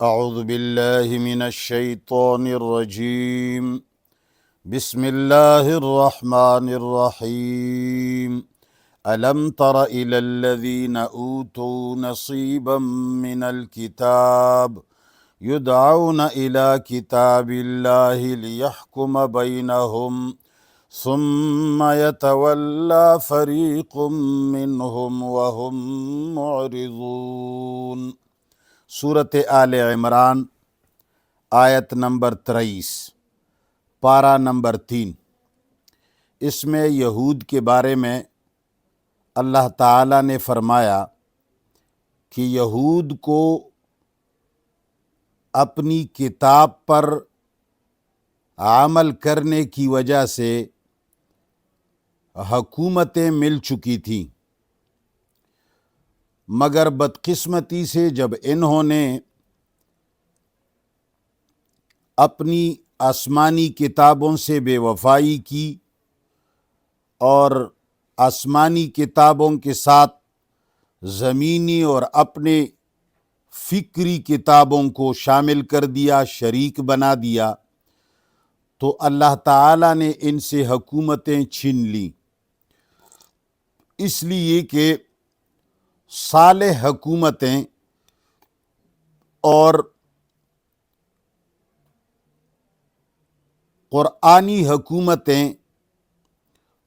اعوذ باللہ من الشیطان الرجیم بسم اللہ الرحمن الرحیم الم تر الی الذین اوتوا نصیبا من الکتاب یدعون الی کتاب اللہ لیحکم بینہم ثم یتولی فریق منہم وہم معرضون۔ سورۃ آل عمران آیت نمبر 23، پارہ نمبر 3۔ اس میں یہود کے بارے میں اللہ تعالیٰ نے فرمایا کہ یہود کو اپنی کتاب پر عمل کرنے کی وجہ سے حکومتیں مل چکی تھیں، مگر بدقسمتی سے جب انہوں نے اپنی آسمانی کتابوں سے بے وفائی کی اور آسمانی کتابوں کے ساتھ زمینی اور اپنے فکری کتابوں کو شامل کر دیا، شریک بنا دیا، تو اللہ تعالیٰ نے ان سے حکومتیں چھین لیں، اس لیے کہ صالح حکومتیں اور قرآنی حکومتیں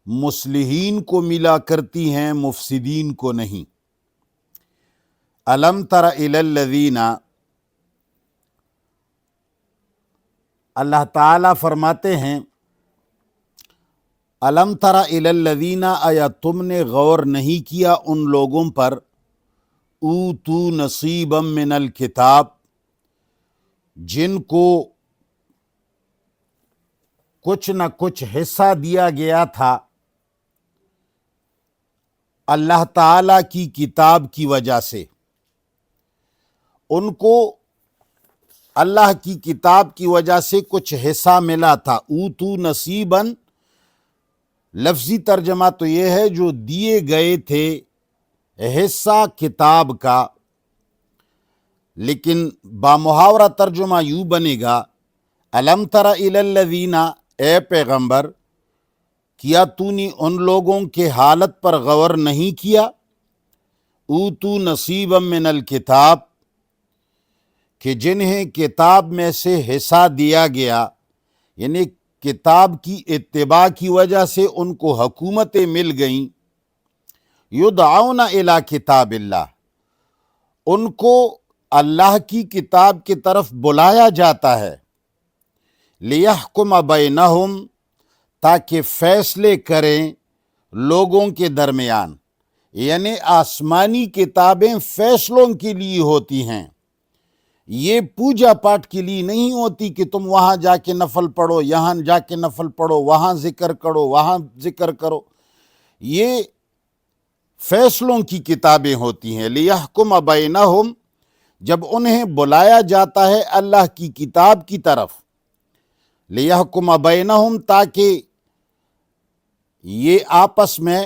مصلحین کو ملا کرتی ہیں، مفسدین کو نہیں۔ الم تر الی الذین، اللہ تعالیٰ فرماتے ہیں الم تر الی الذین، آیا تم نے غور نہیں کیا ان لوگوں پر اوتوا نصیبا من الکتاب، جن کو کچھ نہ کچھ حصہ دیا گیا تھا اللہ تعالیٰ کی کتاب کی وجہ سے۔ ان کو اللہ کی کتاب کی وجہ سے کچھ حصہ ملا تھا۔ اوتوا نصیبا، لفظی ترجمہ تو یہ ہے جو دیے گئے تھے حصہ کتاب کا، لیکن بامحاورہ ترجمہ یوں بنے گا الم تر الی الذین، اے پیغمبر کیا تو نے ان لوگوں کے حالت پر غور نہیں کیا اوتوا نصیبا من الکتاب، کہ جنہیں کتاب میں سے حصہ دیا گیا، یعنی کتاب کی اتباع کی وجہ سے ان کو حکومتیں مل گئیں۔ یدعون الی کتاب اللہ، ان کو اللہ کی کتاب کی طرف بلایا جاتا ہے، لیحکم بینہم، تاکہ فیصلے کریں لوگوں کے درمیان، یعنی آسمانی کتابیں فیصلوں کے لیے ہوتی ہیں، یہ پوجا پاٹ کے لیے نہیں ہوتی کہ تم وہاں جا کے نفل پڑھو، یہاں جا کے نفل پڑھو، وہاں ذکر کرو، وہاں ذکر کرو، یہ فیصلوں کی کتابیں ہوتی ہیں۔ لیحکم بینہم، جب انہیں بلایا جاتا ہے اللہ کی کتاب کی طرف، لیحکم بینہم، تاکہ یہ آپس میں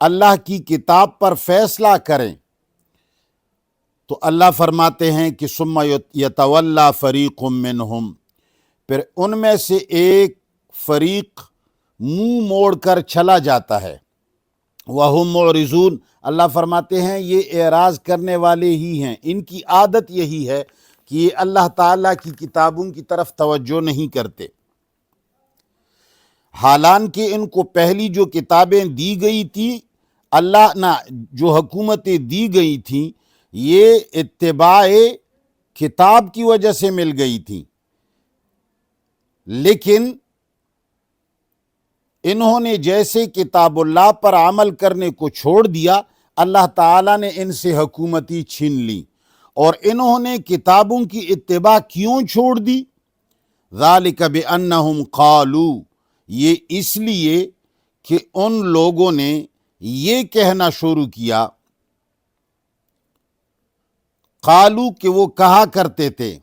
اللہ کی کتاب پر فیصلہ کریں، تو اللہ فرماتے ہیں کہ ثم یتولی فریق منہم، پھر ان میں سے ایک فریق منہ موڑ کر چلا جاتا ہے، وَهُمْ مُعْرِضُونَ، اللہ فرماتے ہیں یہ اعراض کرنے والے ہی ہیں، ان کی عادت یہی ہے کہ یہ اللہ تعالیٰ کی کتابوں کی طرف توجہ نہیں کرتے، حالانکہ ان کو پہلی جو کتابیں دی گئی تھی اللہ نہ، جو حکومتیں دی گئی تھیں یہ اتباع کتاب کی وجہ سے مل گئی تھیں، لیکن انہوں نے جیسے کتاب اللہ پر عمل کرنے کو چھوڑ دیا، اللہ تعالیٰ نے ان سے حکومتی چھین لی۔ اور انہوں نے کتابوں کی اتباع کیوں چھوڑ دی؟ ذالک بانہم قالوا، یہ اس لیے کہ ان لوگوں نے یہ کہنا شروع کیا، قالوا کہ وہ کہا کرتے تھے،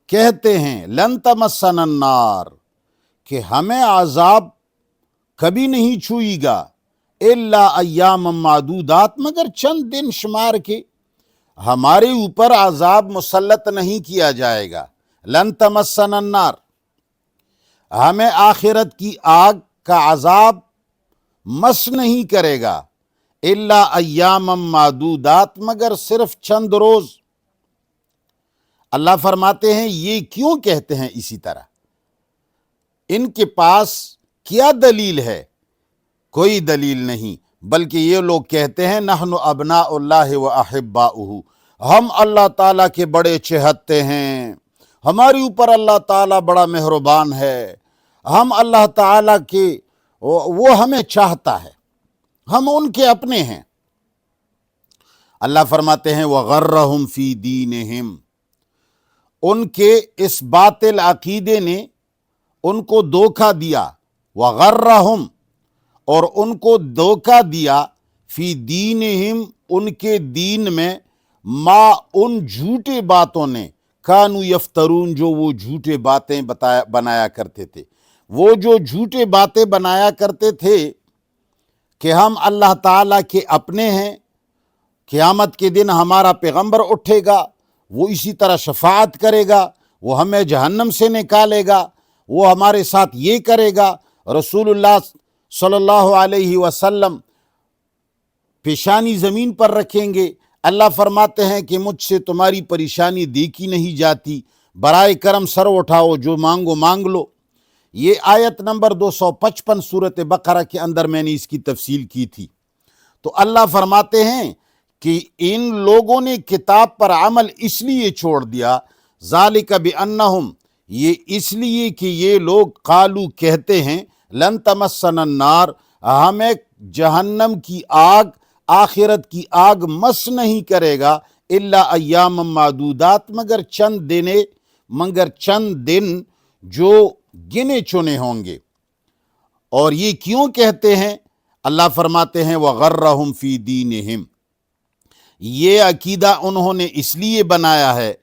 کہتے ہیں لن تمسنا النار، کہ ہمیں عذاب کبھی نہیں چھوئے گا، الا ایام معدودات، مگر چند دن شمار کے، ہمارے اوپر عذاب مسلط نہیں کیا جائے گا، لن تمسنا النار، ہمیں آخرت کی آگ کا عذاب مس نہیں کرے گا، الا ایاما معدودات، مگر صرف چند روز۔ اللہ فرماتے ہیں یہ کیوں کہتے ہیں اسی طرح؟ ان کے پاس کیا دلیل ہے؟ کوئی دلیل نہیں، بلکہ یہ لوگ کہتے ہیں نحن ابناء اللہ و احباؤہ، ہم اللہ تعالیٰ کے بڑے چہتے ہیں، ہمارے اوپر اللہ تعالیٰ بڑا مہربان ہے، ہم اللہ تعالیٰ کے، وہ ہمیں چاہتا ہے، ہم ان کے اپنے ہیں۔ اللہ فرماتے ہیں وغرہم فی دینہم، ان کے اس باطل عقیدے نے ان کو دھوکہ دیا، وغرہم، اور ان کو دھوکہ دیا، فی دینہم، ان کے دین میں، ما، ان جھوٹے باتوں نے، کانو یفترون، جو وہ جھوٹے باتیں بنایا کرتے تھے، وہ جو جھوٹے باتیں بنایا کرتے تھے کہ ہم اللہ تعالیٰ کے اپنے ہیں، قیامت کے دن ہمارا پیغمبر اٹھے گا، وہ اسی طرح شفاعت کرے گا، وہ ہمیں جہنم سے نکالے گا، وہ ہمارے ساتھ یہ کرے گا، رسول اللہ صلی اللہ علیہ وسلم پیشانی زمین پر رکھیں گے، اللہ فرماتے ہیں کہ مجھ سے تمہاری پریشانی دیکھی نہیں جاتی، برائے کرم سر اٹھاؤ، جو مانگو مانگ لو۔ یہ آیت نمبر 255 سورۃ بقرہ کے اندر میں نے اس کی تفصیل کی تھی۔ تو اللہ فرماتے ہیں کہ ان لوگوں نے کتاب پر عمل اس لیے چھوڑ دیا، ذالک بانہم، یہ اس لیے کہ یہ لوگ قالو، کہتے ہیں، لن تمسنا النار، ہمیں جہنم کی آگ، آخرت کی آگ مس نہیں کرے گا، الا ایام معدودات، مگر چند دن جو گنے چنے ہوں گے۔ اور یہ کیوں کہتے ہیں؟ اللہ فرماتے ہیں وغرہم فی دینہم، یہ عقیدہ انہوں نے اس لیے بنایا ہے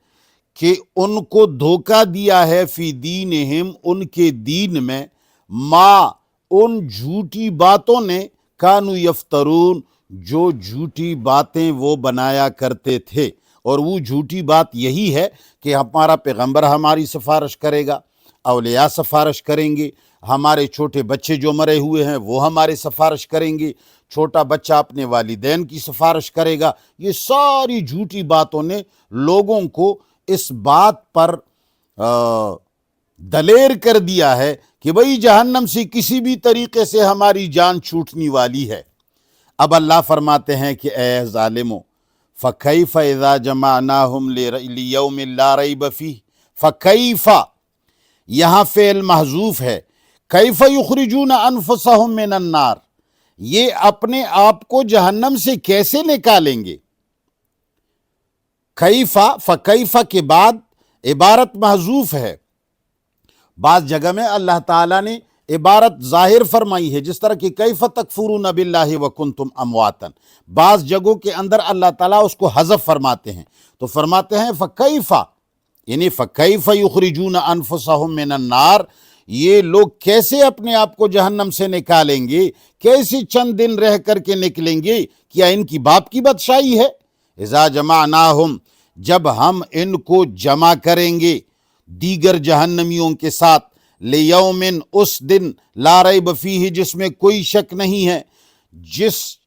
کہ ان کو دھوکہ دیا ہے، فی دینہم، ان کے دین میں، ما، ان جھوٹی باتوں نے، کانو یفترون، جو جھوٹی باتیں وہ بنایا کرتے تھے۔ اور وہ جھوٹی بات یہی ہے کہ ہمارا پیغمبر ہماری سفارش کرے گا، اولیاء سفارش کریں گے، ہمارے چھوٹے بچے جو مرے ہوئے ہیں وہ ہمارے سفارش کریں گے، چھوٹا بچہ اپنے والدین کی سفارش کرے گا۔ یہ ساری جھوٹی باتوں نے لوگوں کو اس بات پر دلیر کر دیا ہے کہ بھئی جہنم سے کسی بھی طریقے سے ہماری جان چھوٹنے والی ہے۔ اب اللہ فرماتے ہیں کہ اے ظالمو، فَكَيْفَ إِذَا جَمَعْنَاهُمْ لِيَوْمٍ لَا رَيْبَ فِيهِ، فَكَيْفَ یہاں فعل محذوف ہے، کیف یخرجون انفسہم من النار، یہ اپنے آپ کو جہنم سے کیسے نکالیں گے؟ کیفا، فکیفا کے بعد عبارت محذوف ہے۔ بعض جگہ میں اللہ تعالیٰ نے عبارت ظاہر فرمائی ہے، جس طرح کہ کیف تکفرون باللہ وکنتم امواتا، بعض جگہوں کے اندر اللہ تعالیٰ اس کو حذف فرماتے ہیں، تو فرماتے ہیں فکیفا، یعنی فکیف یخرجون انفسہم من النار، یہ لوگ کیسے اپنے آپ کو جہنم سے نکالیں گے، کیسے چند دن رہ کر کے نکلیں گے؟ کیا ان کی باپ کی بادشاہی ہے؟ اذا جمعناہم، جب ہم ان کو جمع کریں گے دیگر جہنمیوں کے ساتھ، لیومن، اس دن، لا ریب فیہ، جس میں کوئی شک نہیں ہے، جس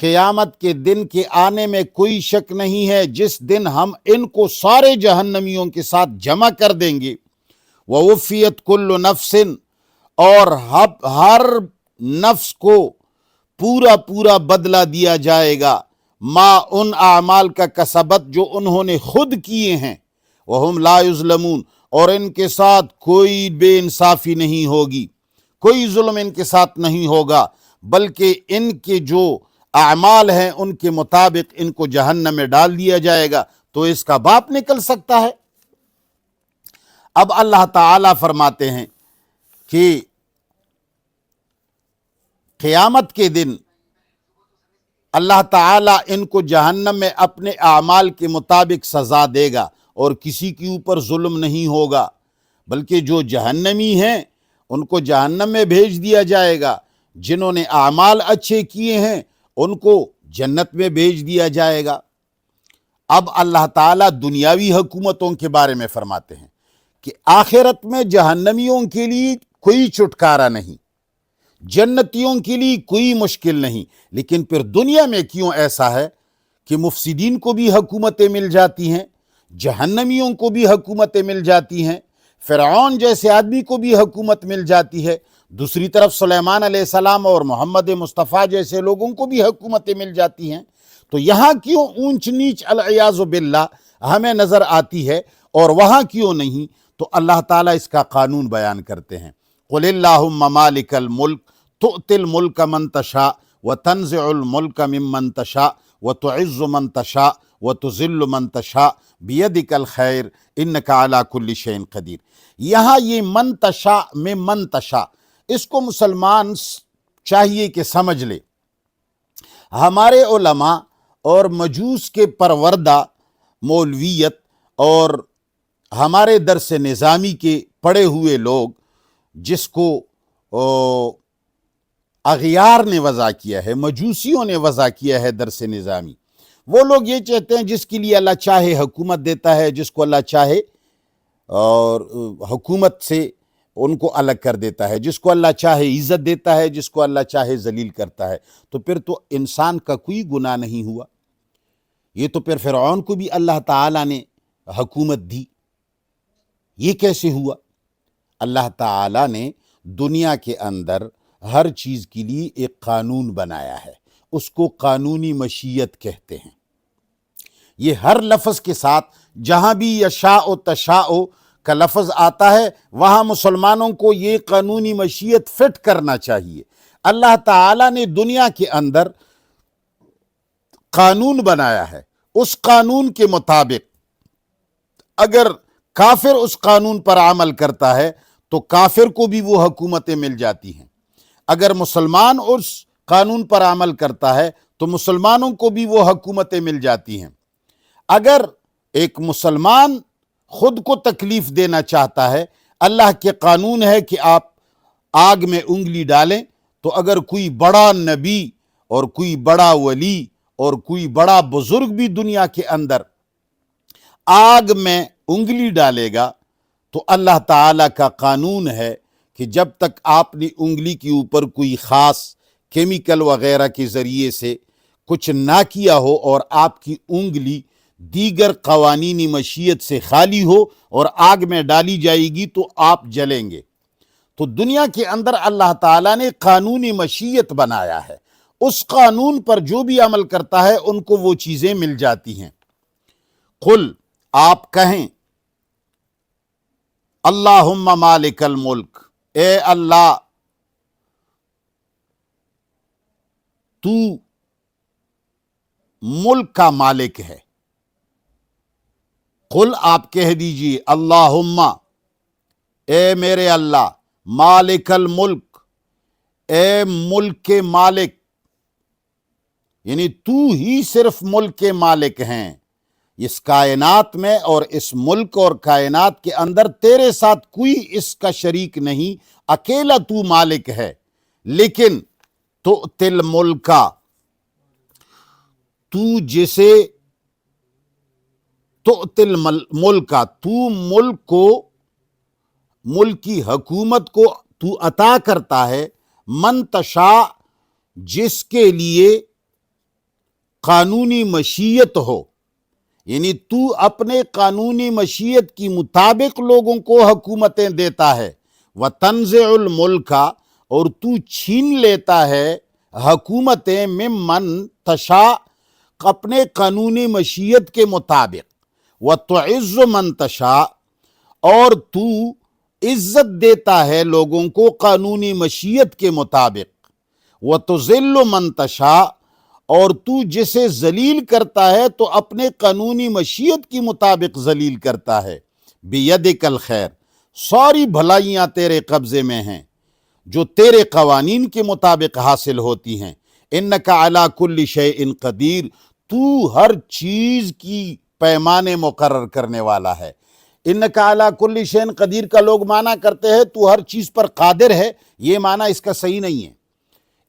قیامت کے دن کے آنے میں کوئی شک نہیں ہے، جس دن ہم ان کو سارے جہنمیوں کے ساتھ جمع کر دیں گے، ووفیت کل نفس، اور ہر نفس کو پورا پورا بدلہ دیا جائے گا، ما، ان اعمال کا، کسبت، جو انہوں نے خود کیے ہیں، وہم لا یظلمون، اور ان کے ساتھ کوئی بے انصافی نہیں ہوگی، کوئی ظلم ان کے ساتھ نہیں ہوگا، بلکہ ان کے جو اعمال ہیں ان کے مطابق ان کو جہنم میں ڈال دیا جائے گا۔ تو اس کا باپ نکل سکتا ہے؟ اب اللہ تعالیٰ فرماتے ہیں کہ قیامت کے دن اللہ تعالیٰ ان کو جہنم میں اپنے اعمال کے مطابق سزا دے گا، اور کسی کے اوپر ظلم نہیں ہوگا، بلکہ جو جہنمی ہیں ان کو جہنم میں بھیج دیا جائے گا، جنہوں نے اعمال اچھے کیے ہیں ان کو جنت میں بھیج دیا جائے گا۔ اب اللہ تعالیٰ دنیاوی حکومتوں کے بارے میں فرماتے ہیں کہ آخرت میں جہنمیوں کے لیے کوئی چھٹکارا نہیں، جنتیوں کے لیے کوئی مشکل نہیں، لیکن پھر دنیا میں کیوں ایسا ہے کہ مفسدین کو بھی حکومتیں مل جاتی ہیں، جہنمیوں کو بھی حکومتیں مل جاتی ہیں، فرعون جیسے آدمی کو بھی حکومت مل جاتی ہے، دوسری طرف سلیمان علیہ السلام اور محمد مصطفیٰ جیسے لوگوں کو بھی حکومتیں مل جاتی ہیں، تو یہاں کیوں اونچ نیچ العیاذ باللہ ہمیں نظر آتی ہے اور وہاں کیوں نہیں؟ تو اللہ تعالیٰ اس کا قانون بیان کرتے ہیں، قل اللہم مالک الملک تؤتی الملک من تشاء وتنزع الملک ممن تشاء وتعز من تشاء وتذل من تشاء بیدک الخیر انک علی کل شیء قدیر۔ یہاں یہ من تشاء میں من تشاء، اس کو مسلمان چاہیے کہ سمجھ لے۔ ہمارے علماء اور مجوس کے پروردہ مولویت اور ہمارے درس نظامی کے پڑھے ہوئے لوگ، جس کو اغیار نے وضع کیا ہے، مجوسیوں نے وضع کیا ہے درس نظامی، وہ لوگ یہ چاہتے ہیں جس کے لیے اللہ چاہے حکومت دیتا ہے، جس کو اللہ چاہے اور حکومت سے ان کو الگ کر دیتا ہے، جس کو اللہ چاہے عزت دیتا ہے، جس کو اللہ چاہے ذلیل کرتا ہے۔ تو پھر تو انسان کا کوئی گناہ نہیں ہوا، یہ تو پھر فرعون کو بھی اللہ تعالیٰ نے حکومت دی، یہ کیسے ہوا؟ اللہ تعالیٰ نے دنیا کے اندر ہر چیز کے لیے ایک قانون بنایا ہے، اس کو قانونی مشیت کہتے ہیں۔ یہ ہر لفظ کے ساتھ جہاں بھی یشاء و تشاء کا لفظ آتا ہے وہاں مسلمانوں کو یہ قانونی مشیت فٹ کرنا چاہیے۔ اللہ تعالیٰ نے دنیا کے اندر قانون بنایا ہے، اس قانون کے مطابق اگر کافر اس قانون پر عمل کرتا ہے تو کافر کو بھی وہ حکومتیں مل جاتی ہیں، اگر مسلمان اس قانون پر عمل کرتا ہے تو مسلمانوں کو بھی وہ حکومتیں مل جاتی ہیں۔ اگر ایک مسلمان خود کو تکلیف دینا چاہتا ہے، اللہ کے قانون ہے کہ آپ آگ میں انگلی ڈالیں، تو اگر کوئی بڑا نبی اور کوئی بڑا ولی اور کوئی بڑا بزرگ بھی دنیا کے اندر آگ میں انگلی ڈالے گا تو اللہ تعالیٰ کا قانون ہے کہ جب تک آپ نے انگلی کے اوپر کوئی خاص کیمیکل وغیرہ کے ذریعے سے کچھ نہ کیا ہو اور آپ کی انگلی دیگر قوانینی مشیت سے خالی ہو اور آگ میں ڈالی جائے گی تو آپ جلیں گے۔ تو دنیا کے اندر اللہ تعالیٰ نے قانونی مشیت بنایا ہے، اس قانون پر جو بھی عمل کرتا ہے ان کو وہ چیزیں مل جاتی ہیں۔ قل، آپ کہیں، اللہم مالک الملک، اے اللہ تو ملک کا مالک ہے۔ قل، آپ کہہ دیجئے، اللہم، اے میرے اللہ، مالک الملک، اے ملک کے مالک، یعنی تو ہی صرف ملک کے مالک ہیں، اس کائنات میں اور اس ملک اور کائنات کے اندر تیرے ساتھ کوئی اس کا شریک نہیں، اکیلا تو مالک ہے۔ لیکن تؤتی الملک، تو جسے تؤتی الملک، تو ملک کو، ملک کی حکومت کو تو عطا کرتا ہے، من تشاء، جس کے لیے قانونی مشیت ہو، یعنی تو اپنے قانونی مشیت کی مطابق لوگوں کو حکومتیں دیتا ہے، وتنزع الملک، اور تو چھین لیتا ہے حکومتیں، ممن تشاء، اپنے قانونی مشیت کے مطابق، وتعز من تشاء، اور تو عزت دیتا ہے لوگوں کو قانونی مشیت کے مطابق، وتذل من تشاء، اور تو جسے ذلیل کرتا ہے تو اپنے قانونی مشیت کی مطابق ذلیل کرتا ہے۔ بیدک الخیر، ساری بھلائیاں تیرے قبضے میں ہیں جو تیرے قوانین کے مطابق حاصل ہوتی ہیں۔ انک علی کل شیء قدیر، تو ہر چیز کی پیمانے مقرر کرنے والا ہے۔ انک علی کل شیء قدیر کا لوگ معنی کرتے ہیں تو ہر چیز پر قادر ہے، یہ معنی اس کا صحیح نہیں ہے۔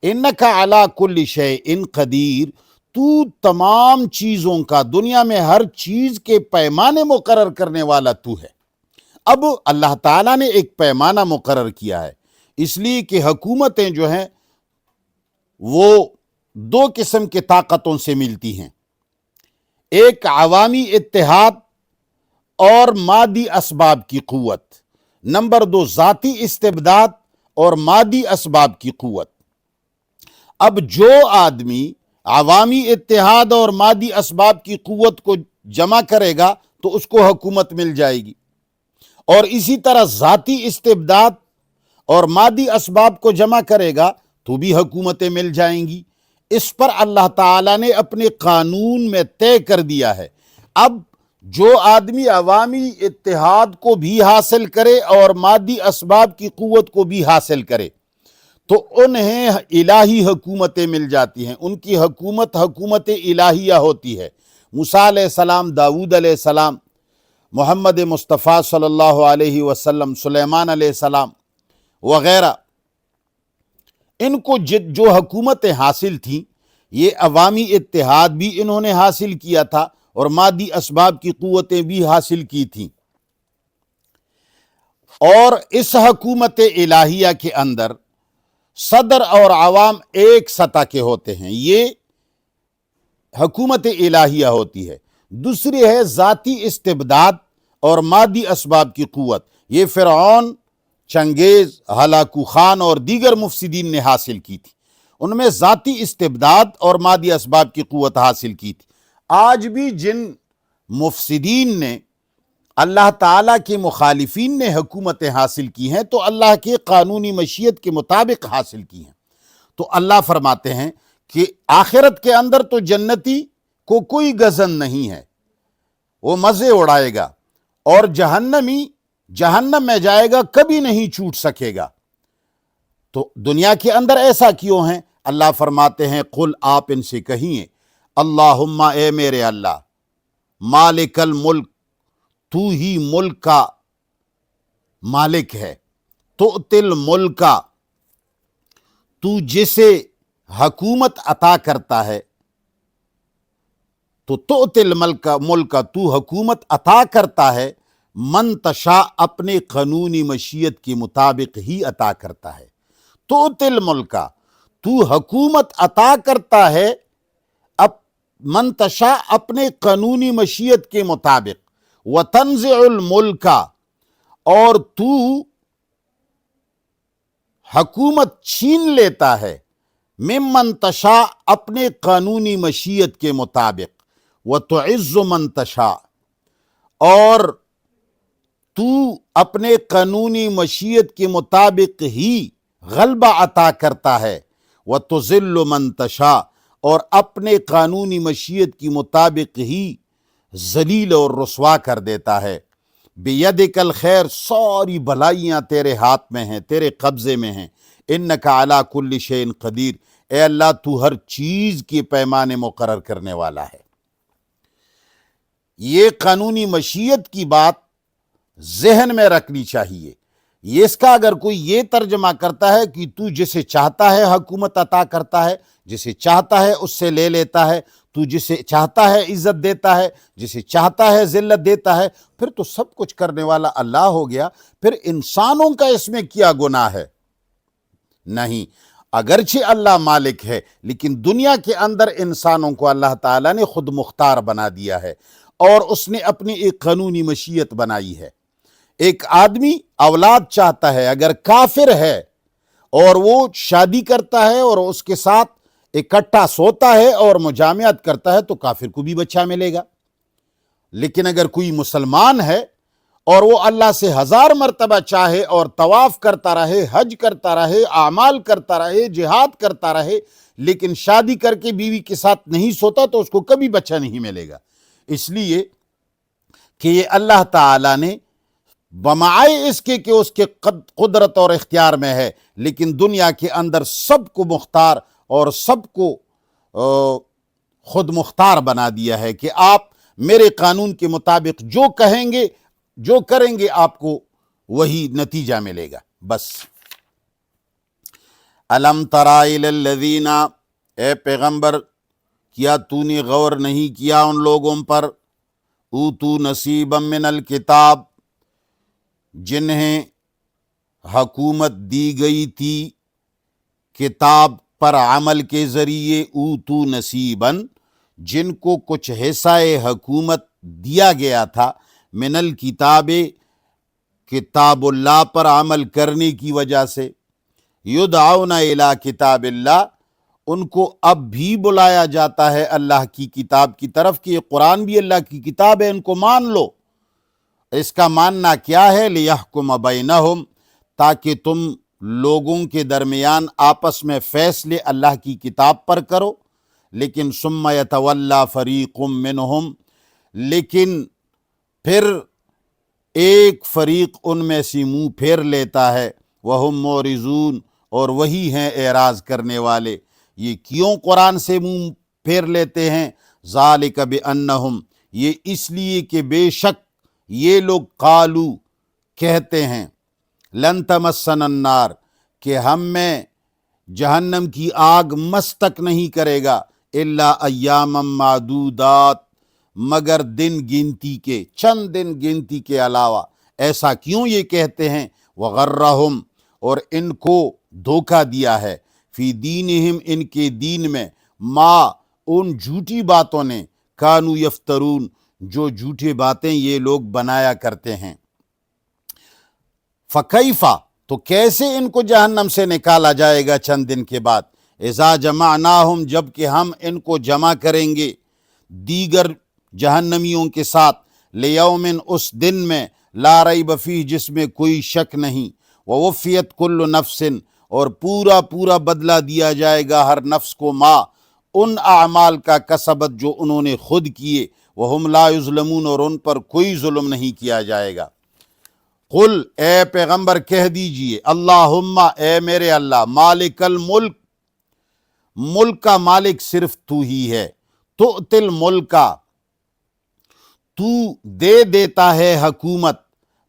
انک علی کل شیء قدیر، تو تمام چیزوں کا، دنیا میں ہر چیز کے پیمانے مقرر کرنے والا تو ہے۔ اب اللہ تعالیٰ نے ایک پیمانہ مقرر کیا ہے، اس لیے کہ حکومتیں جو ہیں وہ دو قسم کے طاقتوں سے ملتی ہیں، ایک عوامی اتحاد اور مادی اسباب کی قوت، نمبر دو ذاتی استبداد اور مادی اسباب کی قوت۔ اب جو آدمی عوامی اتحاد اور مادی اسباب کی قوت کو جمع کرے گا تو اس کو حکومت مل جائے گی، اور اسی طرح ذاتی استبداد اور مادی اسباب کو جمع کرے گا تو بھی حکومتیں مل جائیں گی۔ اس پر اللہ تعالیٰ نے اپنے قانون میں طے کر دیا ہے۔ اب جو آدمی عوامی اتحاد کو بھی حاصل کرے اور مادی اسباب کی قوت کو بھی حاصل کرے تو انہیں الہی حکومتیں مل جاتی ہیں، ان کی حکومت الہیہ ہوتی ہے۔ موسیٰ علیہ السلام، داؤد علیہ السلام، محمد مصطفیٰ صلی اللہ علیہ وسلم، سلیمان علیہ السلام وغیرہ، ان کو جو حکومتیں حاصل تھیں یہ عوامی اتحاد بھی انہوں نے حاصل کیا تھا اور مادی اسباب کی قوتیں بھی حاصل کی تھیں، اور اس حکومت الہیہ کے اندر صدر اور عوام ایک سطح کے ہوتے ہیں، یہ حکومت الہیہ ہوتی ہے۔ دوسری ہے ذاتی استبداد اور مادی اسباب کی قوت، یہ فرعون، چنگیز، ہلاکو خان اور دیگر مفسدین نے حاصل کی تھی، ان میں ذاتی استبداد اور مادی اسباب کی قوت حاصل کی تھی۔ آج بھی جن مفسدین نے، اللہ تعالیٰ کے مخالفین نے حکومتیں حاصل کی ہیں تو اللہ کے قانونی مشیت کے مطابق حاصل کی ہیں۔ تو اللہ فرماتے ہیں کہ آخرت کے اندر تو جنتی کو کوئی گزن نہیں ہے، وہ مزے اڑائے گا، اور جہنمی جہنم میں جائے گا، کبھی نہیں چھوٹ سکے گا۔ تو دنیا کے اندر ایسا کیوں ہے؟ اللہ فرماتے ہیں قل، آپ ان سے کہیے، اللہم، اے میرے اللہ، مالک الملک، تو ہی ملک کا مالک ہے، تؤتی الملک، تو جسے حکومت عطا کرتا ہے، تو تؤتی الملک، تو حکومت عطا کرتا ہے، من تشاء، اپنے قانونی مشیت کے مطابق ہی عطا کرتا ہے۔ تؤتی الملک، تو حکومت عطا کرتا ہے من تشاء، اپنے قانونی مشیت کے مطابق، وتنزع الملک، اور تو حکومت چھین لیتا ہے ممن تشاء، اپنے قانونی مشیت کے مطابق، وتعز من تشاء، اور تو اپنے قانونی مشیت کے مطابق ہی غلبہ عطا کرتا ہے، وتذل من تشاء، اور اپنے قانونی مشیت کی مطابق ہی ذلیل اور رسوا کر دیتا ہے۔ بیدک الخیر، ساری بھلائیاں تیرے ہاتھ میں ہیں، تیرے قبضے میں ہیں۔ انک علی کل شیء قدیر، اے اللہ تو ہر چیز کے پیمانے مقرر کرنے والا ہے۔ یہ قانونی مشیت کی بات ذہن میں رکھنی چاہیے۔ اس کا اگر کوئی یہ ترجمہ کرتا ہے کہ تو جسے چاہتا ہے حکومت عطا کرتا ہے، جسے چاہتا ہے اس سے لے لیتا ہے، تو جسے چاہتا ہے عزت دیتا ہے، جسے چاہتا ہے ذلت دیتا ہے، پھر تو سب کچھ کرنے والا اللہ ہو گیا، پھر انسانوں کا اس میں کیا گناہ ہے؟ نہیں، اگرچہ اللہ مالک ہے لیکن دنیا کے اندر انسانوں کو اللہ تعالیٰ نے خود مختار بنا دیا ہے، اور اس نے اپنی ایک قانونی مشیت بنائی ہے۔ ایک آدمی اولاد چاہتا ہے، اگر کافر ہے اور وہ شادی کرتا ہے اور اس کے ساتھ اکٹھا سوتا ہے اور مجامعت کرتا ہے تو کافر کو بھی بچہ ملے گا۔ لیکن اگر کوئی مسلمان ہے اور وہ اللہ سے 1000 مرتبہ چاہے اور طواف کرتا رہے، حج کرتا رہے، اعمال کرتا رہے، جہاد کرتا رہے، لیکن شادی کر کے بیوی کے ساتھ نہیں سوتا تو اس کو کبھی بچہ نہیں ملے گا، اس لیے کہ یہ اللہ تعالیٰ نے بمائے اس کے کہ اس کے قدرت اور اختیار میں ہے، لیکن دنیا کے اندر سب کو مختار اور سب کو خود مختار بنا دیا ہے کہ آپ میرے قانون کے مطابق جو کہیں گے، جو کریں گے، آپ کو وہی نتیجہ ملے گا۔ بس الم تری الی الذین، اے پیغمبر کیا تو نے غور نہیں کیا ان لوگوں پر اوتو نصیبا من الکتاب جنہیں حکومت دی گئی تھی کتاب پر عمل کے ذریعے، اوتو نصیباً جن کو کچھ حصہ حکومت دیا گیا تھا، من الکتاب کتاب اللہ پر عمل کرنے کی وجہ سے، یدعون الی کتاب اللہ ان کو اب بھی بلایا جاتا ہے اللہ کی کتاب کی طرف کہ یہ قرآن بھی اللہ کی کتاب ہے، ان کو مان لو۔ اس کا ماننا کیا ہے؟ لیحکم بینہم تاکہ تم لوگوں کے درمیان آپس میں فیصلے اللہ کی کتاب پر کرو، لیکن ثم یتولی فریق منہم لیکن پھر ایک فریق ان میں سے منہ پھیر لیتا ہے، وہم معرضون اور وہی ہیں اعراض کرنے والے۔ یہ کیوں قرآن سے منہ پھیر لیتے ہیں؟ ذالک بانہم یہ اس لیے کہ بے شک یہ لوگ قالو کہتے ہیں، لن تمسنا النار کہ ہم میں جہنم کی آگ مس تک نہیں کرے گا، الا ایاما معدودات مگر دن گنتی کے، چند دن گنتی کے علاوہ۔ ایسا کیوں یہ کہتے ہیں؟ وغرہم اور ان کو دھوکہ دیا ہے، فی دینہم ان کے دین میں، ما ان جھوٹی باتوں نے، کانو یفترون جو جھوٹی باتیں یہ لوگ بنایا کرتے ہیں۔ فکیفا تو کیسے ان کو جہنم سے نکالا جائے گا چند دن کے بعد؟ اذا جمعناہم جب کہ ہم ان کو جمع کریں گے دیگر جہنمیوں کے ساتھ، لیومن اس دن میں، لا ریب فیہ جس میں کوئی شک نہیں، ووفیت کل نفس اور پورا پورا بدلہ دیا جائے گا ہر نفس کو، ما ان اعمال کا کسبت جو انہوں نے خود کیے، وہم لا یظلمون اور ان پر کوئی ظلم نہیں کیا جائے گا۔ قل اے پیغمبر کہہ دیجئے، اللہم اے میرے اللہ، مالک الملک ملک کا مالک صرف تو ہی ہے، تؤتی الملک تو دے دیتا ہے حکومت،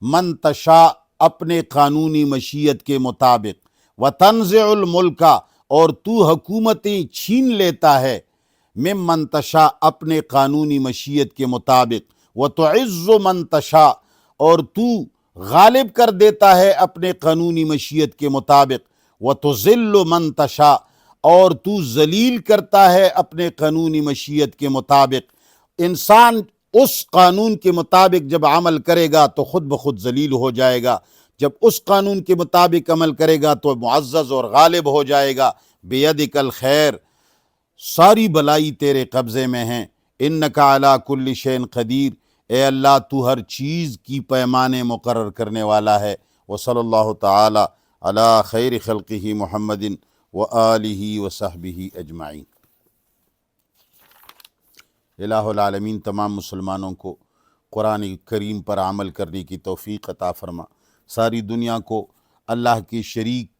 من تشاء اپنے قانونی مشیت کے مطابق، وتنزع الملک اور تو حکومتیں چھین لیتا ہے، ممن تشاء اپنے قانونی مشیت کے مطابق، وتعز من تشاء اور تو غالب کر دیتا ہے اپنے قانونی مشیت کے مطابق، وتذل من تشاء اور تو ذلیل کرتا ہے اپنے قانونی مشیت کے مطابق۔ انسان اس قانون کے مطابق جب عمل کرے گا تو خود بخود ذلیل ہو جائے گا، جب اس قانون کے مطابق عمل کرے گا تو معزز اور غالب ہو جائے گا۔ بیدک الخیر ساری بلائی تیرے قبضے میں ہیں، انک علی کل شیء قدیر اے اللہ تو ہر چیز کی پیمانے مقرر کرنے والا ہے۔ وصلی اللہ تعالی علی خیر خلقہ محمد وآلہ وصحبہ اجمعین۔ الہ العالمین تمام مسلمانوں کو قرآن کریم پر عمل کرنے کی توفیق عطا فرما، ساری دنیا کو اللہ کی شریک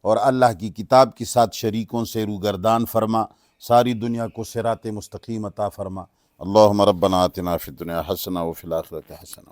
اور اللہ کی کتاب کے ساتھ شریکوں سے روگردان فرما، ساری دنیا کو صراط مستقیم عطا فرما۔ اللہم ربنا آتنا فی الدنیا حسنہ وفی الآخرۃ حسنہ